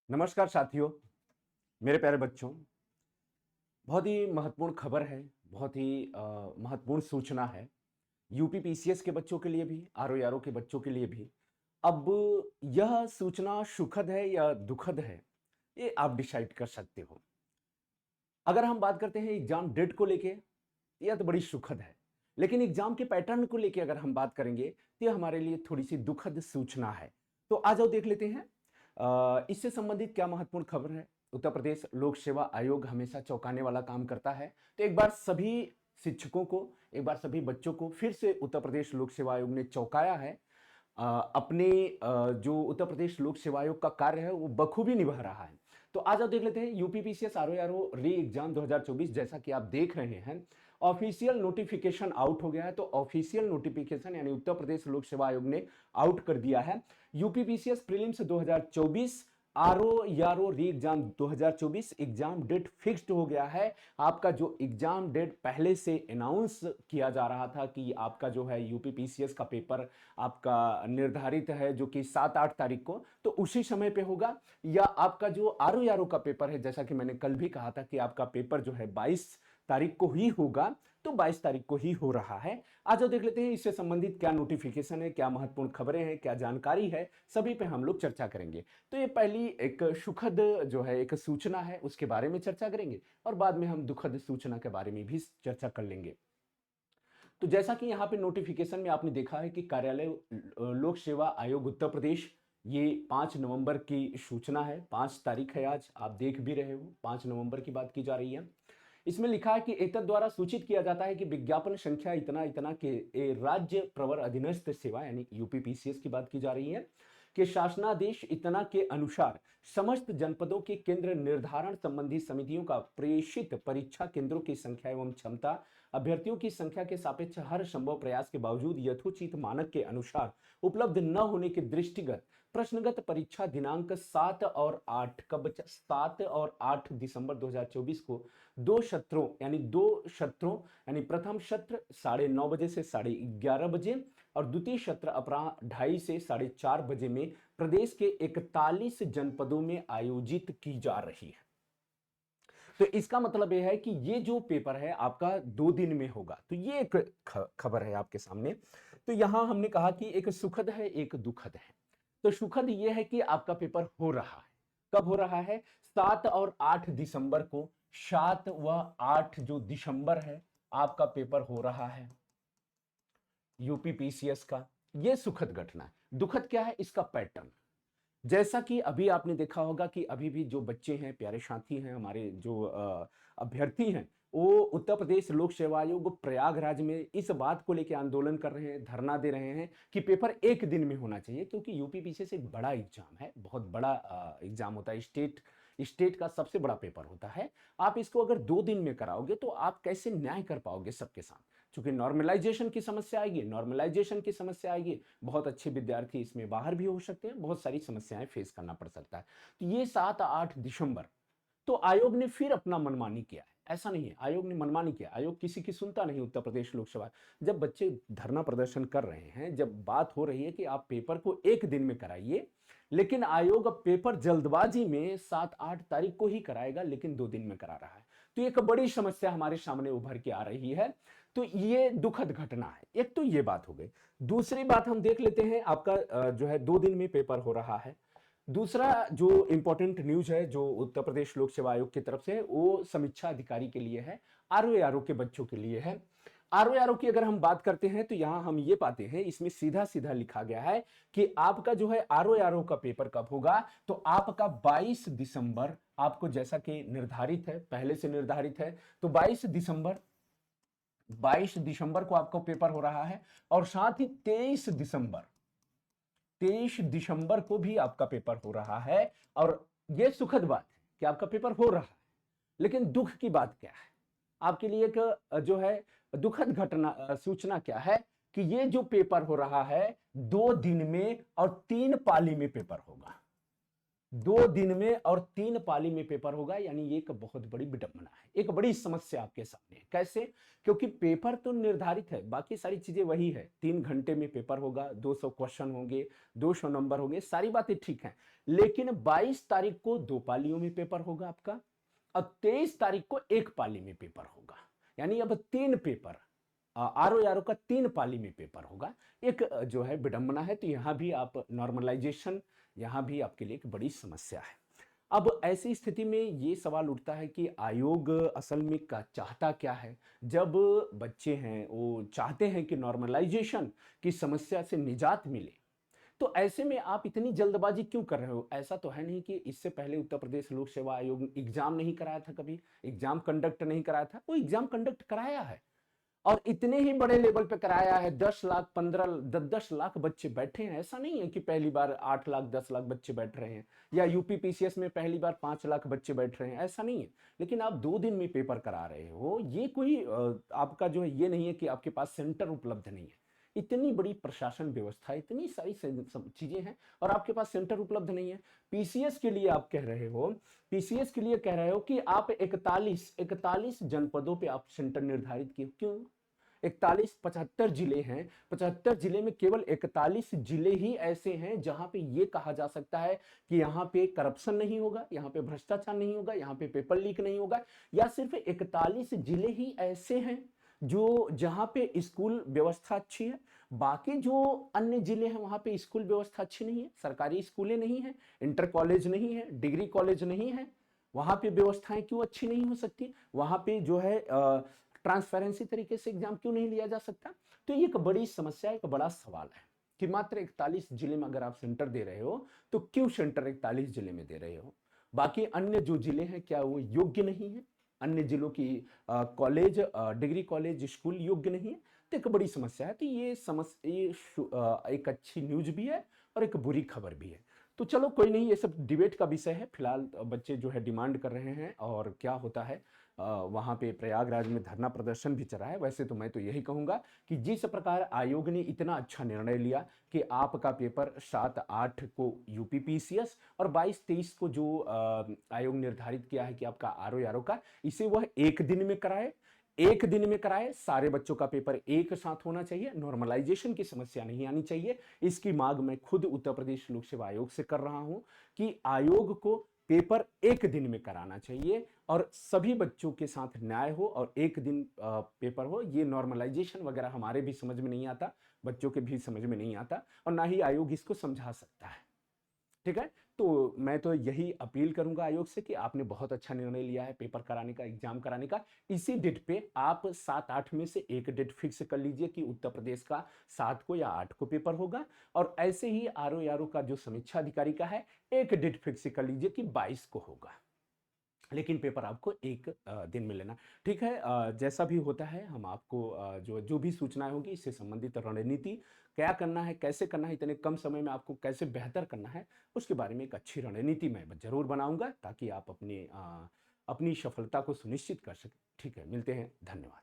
नमस्कार साथियों, मेरे प्यारे बच्चों। बहुत ही महत्वपूर्ण खबर है, बहुत ही महत्वपूर्ण सूचना है। यूपी पीसीएस के बच्चों के लिए भी, आरओ के बच्चों के लिए भी। अब यह सूचना सुखद है या दुखद है, ये आप डिसाइड कर सकते हो। अगर हम बात करते हैं एग्जाम डेट को लेके, यह तो बड़ी सुखद है। लेकिन एग्जाम के पैटर्न को लेके अगर हम बात करेंगे तो यह हमारे लिए थोड़ी सी दुखद सूचना है। तो आ जाओ देख लेते हैं इससे संबंधित क्या महत्वपूर्ण खबर है। उत्तर प्रदेश लोक सेवा आयोग हमेशा चौंकाने वाला काम करता है। तो एक बार सभी शिक्षकों को, एक बार सभी बच्चों को फिर से उत्तर प्रदेश लोक सेवा आयोग ने चौंकाया है। अपने जो उत्तर प्रदेश लोक सेवा आयोग का कार्य है वो बखूबी निभा रहा है। तो आज आप देख लेते हैं यूपी पीसीएस आरओ री एग्जाम 2024। जैसा कि आप देख रहे हैं ऑफिशियल नोटिफिकेशन आउट हो गया है। तो ऑफिशियल नोटिफिकेशन यानी उत्तर प्रदेश लोक सेवा आयोग ने आउट कर दिया है यूपी पीसीएस प्रीलिम्स 2024 आरओ यारो री एग्जाम 2024। एग्जाम डेट फिक्स्ड हो गया है। आपका जो एग्जाम डेट पहले से अनाउंस किया जा रहा था कि आपका जो है यूपी पीसीएस का पेपर आपका निर्धारित है जो कि 7-8 तारीख को, तो उसी समय पे होगा। या आपका जो आरओ यारो का पेपर है, जैसा कि मैंने कल भी कहा था कि आपका पेपर जो है 22 तारीख को ही होगा, तो 22 तारीख को ही हो रहा है। आज देख लेते हैं इससे संबंधित क्या नोटिफिकेशन है, क्या महत्वपूर्ण खबरें हैं, क्या जानकारी है, सभी पे हम लोग चर्चा करेंगे। तो ये पहली एक सुखद जो है एक सूचना है, उसके बारे में चर्चा करेंगे और बाद में हम दुखद सूचना के बारे में भी चर्चा कर लेंगे। तो जैसा कि यहाँ पे नोटिफिकेशन में आपने देखा है कि कार्यालय लोक सेवा आयोग उत्तर प्रदेश, ये 5 नवंबर की सूचना है। 5 तारीख है आज, आप देख भी रहे हो, 5 नवंबर की बात की जा रही है। इसमें लिखा है कि एतद द्वारा सूचित किया जाता है कि विज्ञापन संख्या इतना इतना के राज्य प्रवर अधीनस्थ सेवा यानी यूपी पीसीएस की बात की जा रही है कि शासनादेश इतना के अनुसार समस्त जनपदों के केंद्र निर्धारण संबंधी समितियों का प्रेषित परीक्षा केंद्रों की संख्या एवं क्षमता अभ्यर्थियों की संख्या के सापेक्ष हर संभव प्रयास के बावजूद यथोचित मानक के अनुसार उपलब्ध न होने के दृष्टिगत प्रश्नगत परीक्षा दिनांक 7 और 8 कब 7 और 8 दिसंबर 2024 को दो सत्रों यानी प्रथम सत्र 9:30 बजे से 11:30 बजे और द्वितीय सत्र अपराह्न 2:30 से 4:30 बजे में प्रदेश के 41 जनपदों में आयोजित की जा रही है। तो इसका मतलब यह है कि ये जो पेपर है आपका 2 दिन में होगा। तो ये एक खबर है आपके सामने। तो यहां हमने कहा कि एक सुखद है, एक दुखद है। तो सुखद ये है कि आपका पेपर हो रहा है। कब हो रहा है? 7 और 8 दिसंबर को। 7 व 8 जो दिसंबर है आपका पेपर हो रहा है यूपी पीसीएस का। ये सुखद घटना है। दुखद क्या है? इसका पैटर्न। जैसा कि अभी आपने देखा होगा कि अभी भी जो बच्चे हैं, प्यारे साथी हैं, हमारे जो अभ्यर्थी हैं, वो उत्तर प्रदेश लोक सेवा आयोग प्रयागराज में इस बात को लेकर आंदोलन कर रहे हैं, धरना दे रहे हैं कि पेपर एक दिन में होना चाहिए। क्योंकि यूपी पीसीएस एक बड़ा एग्जाम है, बहुत बड़ा एग्जाम होता है। स्टेट का सबसे बड़ा पेपर होता है। आप इसको अगर 2 दिन में कराओगे तो आप कैसे न्याय कर पाओगे सबके साथ? क्योंकि नॉर्मलाइजेशन की समस्या आएगी। बहुत अच्छे विद्यार्थी इसमें बाहर भी हो सकते हैं, बहुत सारी समस्याएं फेस करना पड़ सकता है। तो ये 7-8 दिसंबर, तो आयोग ने फिर अपना मनमानी किया है। ऐसा नहीं है आयोग ने मनमानी किया, आयोग किसी की सुनता नहीं। उत्तर प्रदेश लोक सेवा, जब बच्चे धरना प्रदर्शन कर रहे हैं, जब बात हो रही है कि आप पेपर को एक दिन में कराइए, लेकिन आयोग अब पेपर जल्दबाजी में 7-8 तारीख को ही कराएगा, लेकिन 2 दिन में करा रहा है। तो एक बड़ी समस्या हमारे सामने उभर के आ रही है। तो ये दुखद घटना है। एक तो ये बात हो गई। दूसरी बात हम देख लेते हैं, आपका जो है 2 दिन में पेपर हो रहा है। दूसरा जो इंपॉर्टेंट न्यूज है जो उत्तर प्रदेश लोक सेवा आयोग की तरफ से, वो समीक्षा अधिकारी के लिए है, आरओ के बच्चों के लिए है। आरओ की अगर हम बात करते हैं तो यहां हम ये पाते हैं, इसमें सीधा सीधा लिखा गया है कि आपका जो है आरओ का पेपर कब होगा। तो आपका 22 दिसंबर आपको, जैसा कि निर्धारित है, पहले से निर्धारित है, तो 22 दिसंबर को आपका पेपर हो रहा है। और साथ ही 23 दिसंबर को भी आपका पेपर हो रहा है। और यह सुखद बात है कि आपका पेपर हो रहा है। लेकिन दुख की बात क्या है आपके लिए? एक जो है दुखद घटना सूचना क्या है कि ये जो पेपर हो रहा है 2 दिन में और 3 पाली में पेपर होगा। 2 दिन में और 3 पाली में पेपर होगा, यानी ये एक बहुत बड़ी विडंबना है, एक बड़ी समस्या आपके सामने है। कैसे? क्योंकि पेपर तो निर्धारित है, बाकी सारी चीजें वही है। 3 घंटे में पेपर होगा, 200 क्वेश्चन होंगे, 200 नंबर होंगे, सारी बातें ठीक हैं। लेकिन 22 तारीख को 2 पालियों में पेपर होगा आपका, और 23 तारीख को 1 पाली में पेपर होगा। यानी अब 3 पेपर, आरओ आरओ का 3 पाली में पेपर होगा। एक जो है विडंबना है। तो यहां भी आप नॉर्मलाइजेशन, यहां भी आपके लिए एक बड़ी समस्या है। अब ऐसी स्थिति में ये सवाल उठता है कि आयोग असल में का चाहता क्या है? जब बच्चे हैं वो चाहते हैं कि नॉर्मलाइजेशन की समस्या से निजात मिले, तो ऐसे में आप इतनी जल्दबाजी क्यों कर रहे हो? ऐसा तो है नहीं कि इससे पहले उत्तर प्रदेश लोक सेवा आयोग एग्जाम नहीं कराया था, कभी एग्जाम कंडक्ट नहीं कराया था। वो एग्जाम कंडक्ट कराया है, और इतने ही बड़े लेवल पे कराया है। 10 लाख 15 10 लाख बच्चे बैठे हैं। ऐसा नहीं है कि पहली बार 8 लाख 10 लाख बच्चे बैठ रहे हैं, या यूपी पीसीएस में पहली बार 5 लाख बच्चे बैठ रहे हैं, ऐसा नहीं है। लेकिन आप 2 दिन में पेपर करा रहे हो, ये कोई आपका जो है ये नहीं है कि आपके पास सेंटर उपलब्ध नहीं है। इतनी बड़ी प्रशासन व्यवस्था, इतनी सारी चीजें हैं, और आपके पास सेंटर उपलब्ध नहीं है। पीसीएस के लिए आप कह रहे हो, पीसीएस के लिए कह रहे हो कि आप 41 जनपदों पे आप सेंटर निर्धारित किए। क्यों? 41, 75 जिले हैं, 75 जिले में केवल 41 जिले ही ऐसे हैं जहां पे ये कहा जा सकता है कि यहां पे करप्शन नहीं होगा, यहां पे भ्रष्टाचार नहीं होगा, यहां पे पेपर लीक नहीं होगा। या सिर्फ 41 जिले ही ऐसे हैं जो जहां पे स्कूल व्यवस्था अच्छी है? बाकी जो अन्य जिले हैं वहां पे स्कूल व्यवस्था अच्छी नहीं है, सरकारी स्कूलें नहीं है, इंटर कॉलेज नहीं है, डिग्री कॉलेज नहीं है। वहां पे व्यवस्थाएं क्यों अच्छी नहीं हो सकती? वहां पे जो है ट्रांसपेरेंसी तरीके से एग्जाम क्यों नहीं लिया जा सकता? तो ये एक बड़ी समस्या, एक बड़ा सवाल है कि मात्र 41 जिले में अगर आप सेंटर दे रहे हो, तो क्यों सेंटर 41 जिले में दे रहे हो? बाकी अन्य जो जिले हैं, क्या वो योग्य नहीं है? अन्य जिलों की कॉलेज, डिग्री कॉलेज, स्कूल योग्य नहीं है? तो एक बड़ी समस्या है। तो ये समस्या, एक अच्छी न्यूज भी है और एक बुरी खबर भी है। तो चलो कोई नहीं, ये सब डिबेट का विषय है। फिलहाल बच्चे जो है डिमांड कर रहे हैं, और क्या होता है वहां पे प्रयागराज में धरना प्रदर्शन भी चला है। वैसे तो मैं तो यही कहूंगा कि जिस प्रकार आयोग ने इतना अच्छा निर्णय लिया कि आपका पेपर 7-8 को यूपी पीसीएस और 22-23 को जो आयोग निर्धारित किया है कि आपका आरओ आरओ का, इसे वह एक दिन में कराए। एक दिन में कराए, सारे बच्चों का पेपर एक साथ होना चाहिए, नॉर्मलाइजेशन की समस्या नहीं आनी चाहिए। इसकी मांग मैं खुद उत्तर प्रदेश लोक सेवा आयोग से कर रहा हूं कि आयोग को पेपर एक दिन में कराना चाहिए, और सभी बच्चों के साथ न्याय हो, और एक दिन पेपर हो। ये नॉर्मलाइजेशन वगैरह हमारे भी समझ में नहीं आता, बच्चों के भी समझ में नहीं आता, और ना ही आयोग इसको समझा सकता है। ठीक है? तो मैं तो यही अपील करूंगा आयोग से कि आपने बहुत अच्छा निर्णय लिया है पेपर कराने का, एग्जाम कराने का। इसी डेट पे आप 7-8 में से एक डेट फिक्स कर लीजिए कि उत्तर प्रदेश का 7 को या 8 को पेपर होगा, और ऐसे ही आरओ आरओ का जो समीक्षा अधिकारी का है, एक डेट फिक्स कर लीजिए कि 22 को होगा। लेकिन पेपर आपको एक दिन में लेना। ठीक है, जैसा भी होता है हम आपको जो जो भी सूचनाएं होगी इससे संबंधित रणनीति, क्या करना है, कैसे करना है, इतने कम समय में आपको कैसे बेहतर करना है, उसके बारे में एक अच्छी रणनीति मैं जरूर बनाऊंगा, ताकि आप अपनी सफलता को सुनिश्चित कर सकें। ठीक है, मिलते हैं, धन्यवाद।